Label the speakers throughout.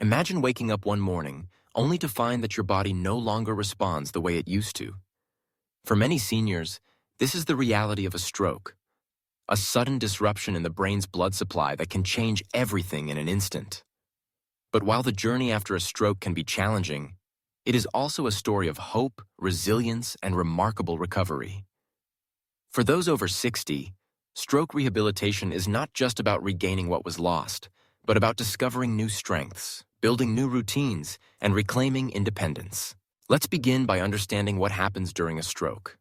Speaker 1: Imagine waking up one morning only to find that your body no longer responds the way it used to. For many seniors, this is the reality of a stroke, a sudden disruption in the brain's blood supply that can change everything in an instant. But while the journey after a stroke can be challenging, it is also a story of hope, resilience, and remarkable recovery. For those over 60, stroke rehabilitation is not just about regaining what was lost, but about discovering new strengths, building new routines, and reclaiming independence. Let's begin by understanding what happens during a stroke.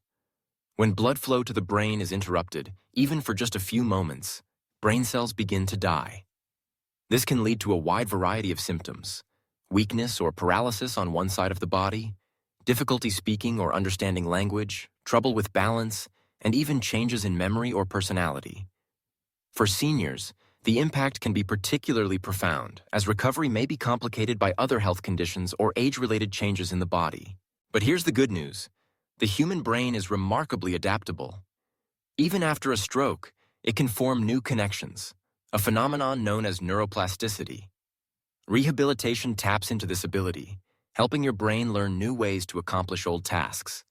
Speaker 1: When blood flow to the brain is interrupted, even for just a few moments, brain cells begin to die. This can lead to a wide variety of symptoms: weakness or paralysis on one side of the body, difficulty speaking or understanding language, trouble with balance, and even changes in memory or personality. For seniors, the impact can be particularly profound, as recovery may be complicated by other health conditions or age-related changes in the body. But here's the good news: the human brain is remarkably adaptable. Even after a stroke, it can form new connections, a phenomenon known as neuroplasticity. Rehabilitation taps into this ability, helping your brain learn new ways to accomplish old tasks.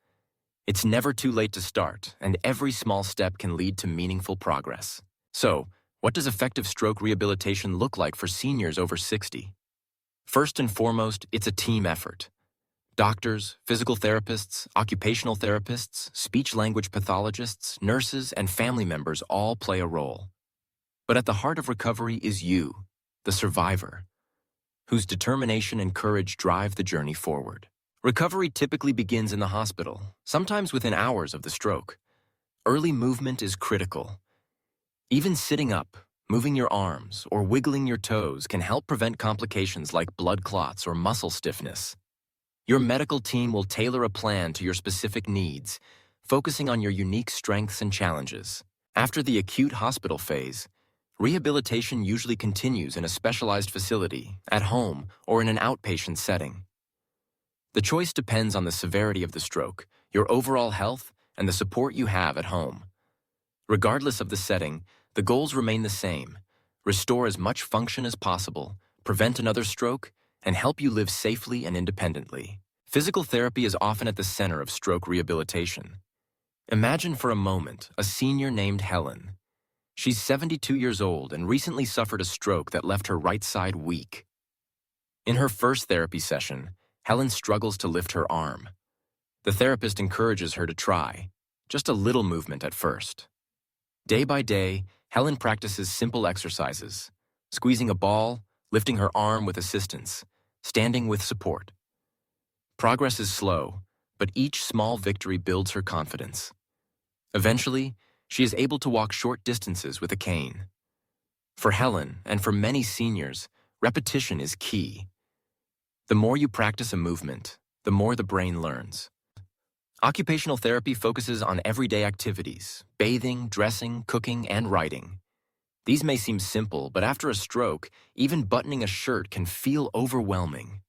Speaker 1: It's never too late to start, and every small step can lead to meaningful progress. So, what does effective stroke rehabilitation look like for seniors over 60? First and foremost, it's a team effort. Doctors, physical therapists, occupational therapists, speech-language pathologists, nurses, and family members all play a role. But at the heart of recovery is you, the survivor, whose determination and courage drive the journey forward. Recovery typically begins in the hospital, sometimes within hours of the stroke. Early movement is critical. Even sitting up, moving your arms, or wiggling your toes can help prevent complications like blood clots or muscle stiffness. Your medical team will tailor a plan to your specific needs, focusing on your unique strengths and challenges. After the acute hospital phase, rehabilitation usually continues in a specialized facility, at home, or in an outpatient setting. The choice depends on the severity of the stroke, your overall health, and the support you have at home. Regardless of the setting, the goals remain the same: restore as much function as possible, prevent another stroke, and help you live safely and independently. Physical therapy is often at the center of stroke rehabilitation. Imagine for a moment a senior named Helen. She's 72 years old and recently suffered a stroke that left her right side weak. In her first therapy session, Helen struggles to lift her arm. The therapist encourages her to try, just a little movement at first. Day by day, Helen practices simple exercises: squeezing a ball, lifting her arm with assistance, standing with support. Progress is slow, but each small victory builds her confidence. Eventually, she is able to walk short distances with a cane. For Helen, and for many seniors, repetition is key. The more you practice a movement, the more the brain learns. Occupational therapy focuses on everyday activities: bathing, dressing, cooking, and writing. These may seem simple, but after a stroke, even buttoning a shirt can feel overwhelming.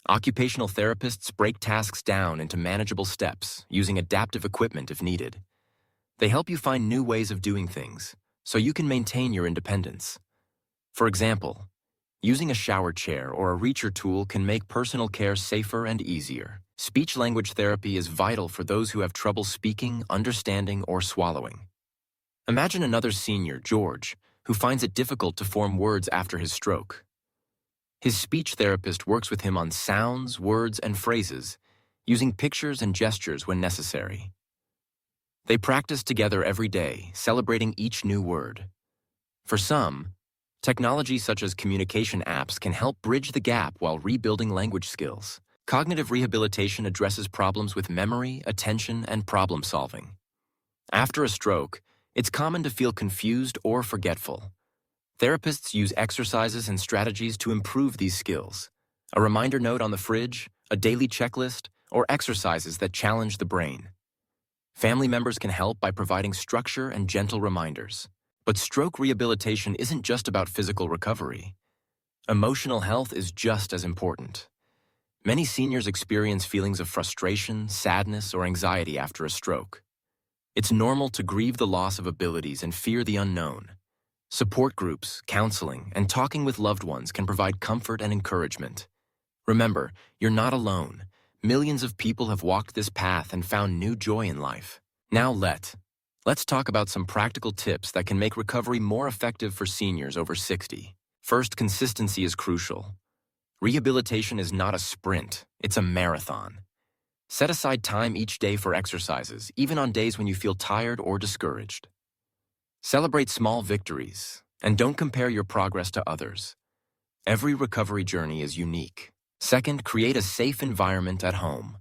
Speaker 1: Occupational therapists break tasks down into manageable steps, using adaptive equipment if needed. They help you find new ways of doing things, so you can maintain your independence. For example, using a shower chair or a reacher tool can make personal care safer and easier. Speech-language therapy is vital for those who have trouble speaking, understanding, or swallowing. Imagine another senior, George, who finds it difficult to form words after his stroke. His speech therapist works with him on sounds, words, and phrases, using pictures and gestures when necessary. They practice together every day, celebrating each new word. For some, technology such as communication apps can help bridge the gap while rebuilding language skills. Cognitive rehabilitation addresses problems with memory, attention, and problem-solving. After a stroke, it's common to feel confused or forgetful. Therapists use exercises and strategies to improve these skills: a reminder note on the fridge, a daily checklist, or exercises that challenge the brain. Family members can help by providing structure and gentle reminders. But stroke rehabilitation isn't just about physical recovery. Emotional health is just as important. Many seniors experience feelings of frustration, sadness, or anxiety after a stroke. It's normal to grieve the loss of abilities and fear the unknown. Support groups, counseling, and talking with loved ones can provide comfort and encouragement. Remember, you're not alone. Millions of people have walked this path and found new joy in life. Now let's talk about some practical tips that can make recovery more effective for seniors over 60. First, consistency is crucial. Rehabilitation is not a sprint, it's a marathon. Set aside time each day for exercises, even on days when you feel tired or discouraged. Celebrate small victories, and don't compare your progress to others. Every recovery journey is unique. Second, create a safe environment at home.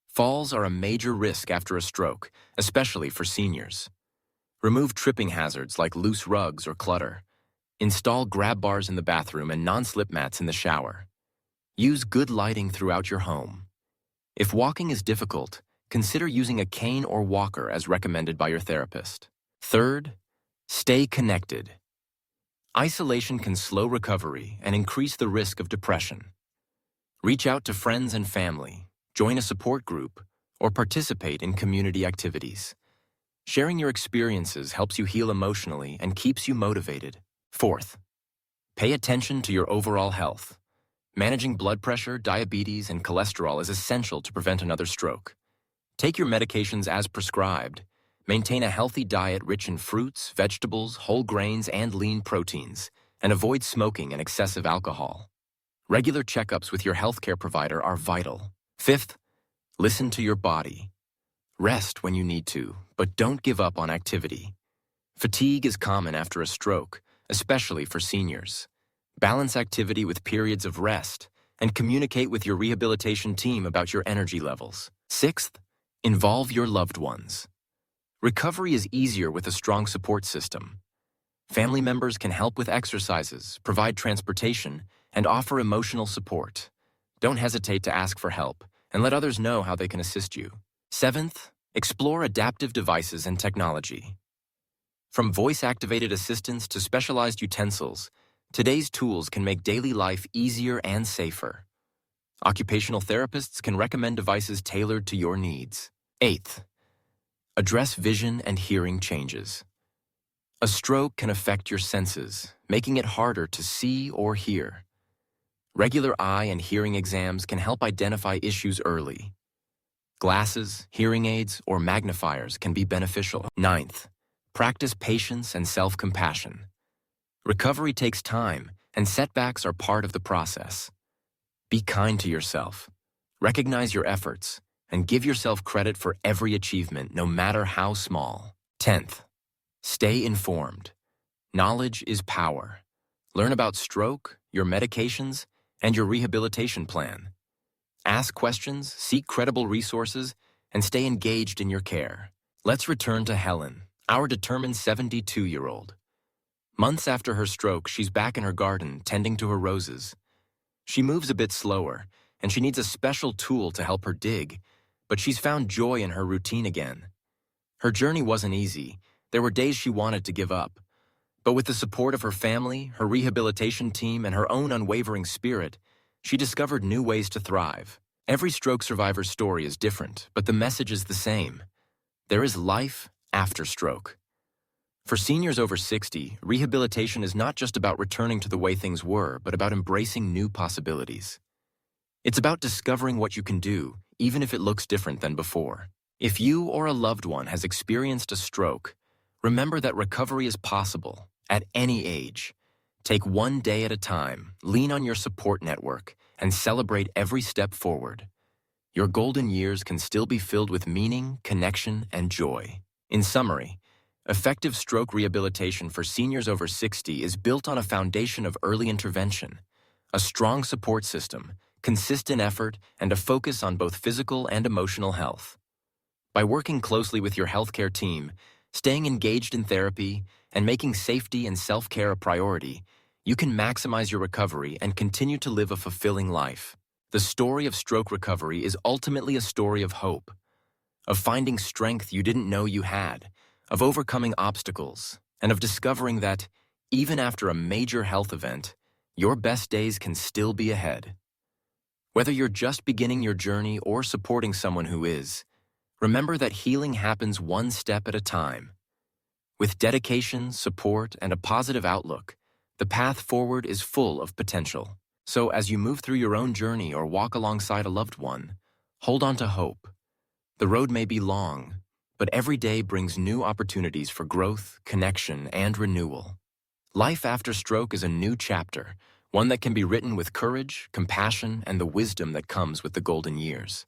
Speaker 1: Falls are a major risk after a stroke, especially for seniors. Remove tripping hazards like loose rugs or clutter. Install grab bars in the bathroom and non-slip mats in the shower. Use good lighting throughout your home. If walking is difficult, consider using a cane or walker as recommended by your therapist. Third, stay connected. Isolation can slow recovery and increase the risk of depression. Reach out to friends and family, join a support group, or participate in community activities. Sharing your experiences helps you heal emotionally and keeps you motivated. Fourth, pay attention to your overall health. Managing blood pressure, diabetes, and cholesterol is essential to prevent another stroke. Take your medications as prescribed. Maintain a healthy diet rich in fruits, vegetables, whole grains, and lean proteins, and avoid smoking and excessive alcohol. Regular checkups with your healthcare provider are vital. Fifth, listen to your body. Rest when you need to, but don't give up on activity. Fatigue is common after a stroke, especially for seniors. Balance activity with periods of rest, and communicate with your rehabilitation team about your energy levels. Sixth, involve your loved ones. Recovery is easier with a strong support system. Family members can help with exercises, provide transportation, and offer emotional support. Don't hesitate to ask for help, and let others know how they can assist you. Seventh, explore adaptive devices and technology. From voice-activated assistants to specialized utensils, today's tools can make daily life easier and safer. Occupational therapists can recommend devices tailored to your needs. Eighth, address vision and hearing changes. A stroke can affect your senses, making it harder to see or hear. Regular eye and hearing exams can help identify issues early. Glasses, hearing aids, or magnifiers can be beneficial. Ninth, practice patience and self-compassion. Recovery takes time, and setbacks are part of the process. Be kind to yourself. Recognize your efforts, and give yourself credit for every achievement, no matter how small. 10th, stay informed. Knowledge is power. Learn about stroke, your medications, and your rehabilitation plan. Ask questions, seek credible resources, and stay engaged in your care. Let's return to Helen, our determined 72-year-old. Months after her stroke, she's back in her garden, tending to her roses. She moves a bit slower, and she needs a special tool to help her dig, but she's found joy in her routine again. Her journey wasn't easy. There were days she wanted to give up. But with the support of her family, her rehabilitation team, and her own unwavering spirit, she discovered new ways to thrive. Every stroke survivor's story is different, but the message is the same. There is life after stroke. For seniors over 60, rehabilitation is not just about returning to the way things were, but about embracing new possibilities. It's about discovering what you can do, even if it looks different than before. If you or a loved one has experienced a stroke, remember that recovery is possible at any age. Take one day at a time, lean on your support network, and celebrate every step forward. Your golden years can still be filled with meaning, connection, and joy. In summary, effective stroke rehabilitation for seniors over 60 is built on a foundation of early intervention, a strong support system, consistent effort, and a focus on both physical and emotional health. By working closely with your healthcare team, staying engaged in therapy, and making safety and self-care a priority, you can maximize your recovery and continue to live a fulfilling life. The story of stroke recovery is ultimately a story of hope, of finding strength you didn't know you had, of overcoming obstacles, and of discovering that, even after a major health event, your best days can still be ahead. Whether you're just beginning your journey or supporting someone who is, remember that healing happens one step at a time. With dedication, support, and a positive outlook, the path forward is full of potential. So as you move through your own journey or walk alongside a loved one, hold on to hope. The road may be long, but every day brings new opportunities for growth, connection, and renewal. Life after stroke is a new chapter, one that can be written with courage, compassion, and the wisdom that comes with the golden years.